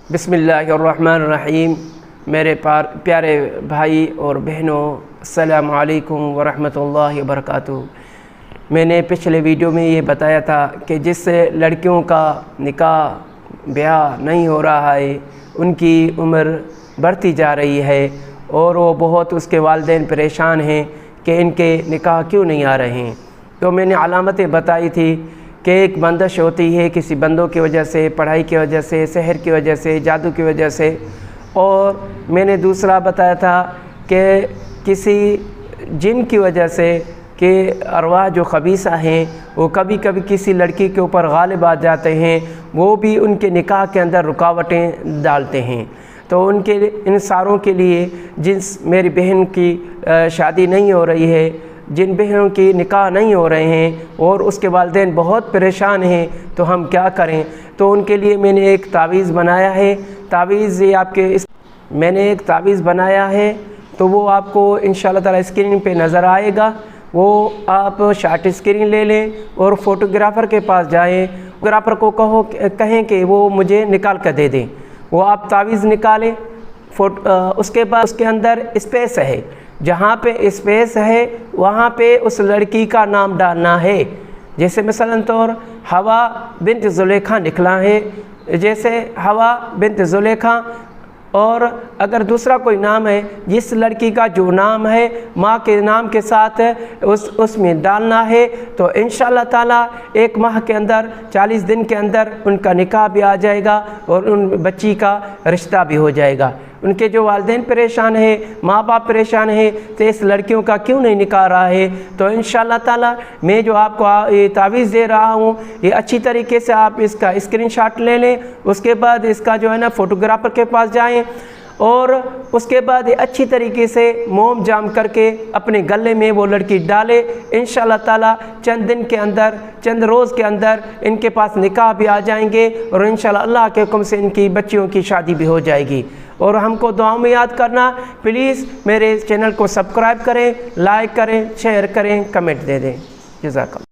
बिस्मिल्लाहिर्रहमानिर्रहीम। मेरे प्यारे भाई और बहनों, अस्सलामु अलैकुम वरहमतुल्लाहि वबरकातुहू। मैंने पिछले वीडियो में ये बताया था कि जिस लड़कियों का निकाह ब्याह नहीं हो रहा है, उनकी उम्र बढ़ती जा रही है और वो बहुत उसके वालिदैन परेशान हैं कि इनके निकाह क्यों नहीं आ रहे हैं। तो मैंने अलामतें बताई थी कि एक बंदिश होती है किसी बंदों की वजह से, पढ़ाई की वजह से, सहर की वजह से, जादू की वजह से। और मैंने दूसरा बताया था कि किसी जिन की वजह से कि अरवाह जो खबीसा हैं वो कभी कभी किसी लड़की के ऊपर गालिब आ जाते हैं, वो भी उनके निकाह के अंदर रुकावटें डालते हैं। तो उनके इन सारों के लिए जिस मेरी बहन की शादी नहीं हो रही है, जिन बहनों की निकाह नहीं हो रहे हैं और उसके वालिदैन बहुत परेशान हैं, तो हम क्या करें। तो उनके लिए मैंने एक तावीज़ बनाया है। तावीज़ ये मैंने एक तावीज़ बनाया है, तो वो आपको इंशाअल्लाह ताला स्क्रीन पे नज़र आएगा। वो आप शॉर्ट स्क्रीन ले लें और फ़ोटोग्राफ़र के पास जाएं, फोटोग्राफ़र को कहें कि वो मुझे निकाल कर दे दें। वो आप तावीज़ निकालें, उसके बाद उसके अंदर स्पेस है, जहाँ पे स्पेस है वहाँ पे उस लड़की का नाम डालना है। जैसे मिसालन तौर हवा बिन्त ज़ुलेखा निकला है, जैसे हवा बिन्त ज़ुलेखा। और अगर दूसरा कोई नाम है, जिस लड़की का जो नाम है माँ के नाम के साथ उसमें डालना है, तो इंशाअल्लाह ताला 1 माह के अंदर 40 दिन के अंदर उनका निकाह भी आ जाएगा और उन बच्ची का रिश्ता भी हो जाएगा। उनके जो वालिदैन परेशान है, माँ बाप परेशान है, तो इस लड़कियों का क्यों नहीं निकाह रहा है। तो इंशाअल्लाह ताला मैं जो आपको ये तावीज़ दे रहा हूँ, ये अच्छी तरीके से आप इसका स्क्रीनशॉट ले लें। उसके बाद इसका जो है ना फ़ोटोग्राफ़र के पास जाएं और उसके बाद ये अच्छी तरीके से मोम जाम करके अपने गले में वो लड़की डाले। इंशाअल्लाह ताला चंद दिन के अंदर, चंद रोज़ के अंदर इनके पास निकाह भी आ जाएंगे और इंशाअल्लाह अल्लाह के हुक्म से इनकी बच्चियों की शादी भी हो जाएगी। और हमको दुआओं में याद करना। प्लीज़ मेरे चैनल को सब्सक्राइब करें, लाइक करें, शेयर करें, कमेंट दे दें। जज़ाकल्लाह।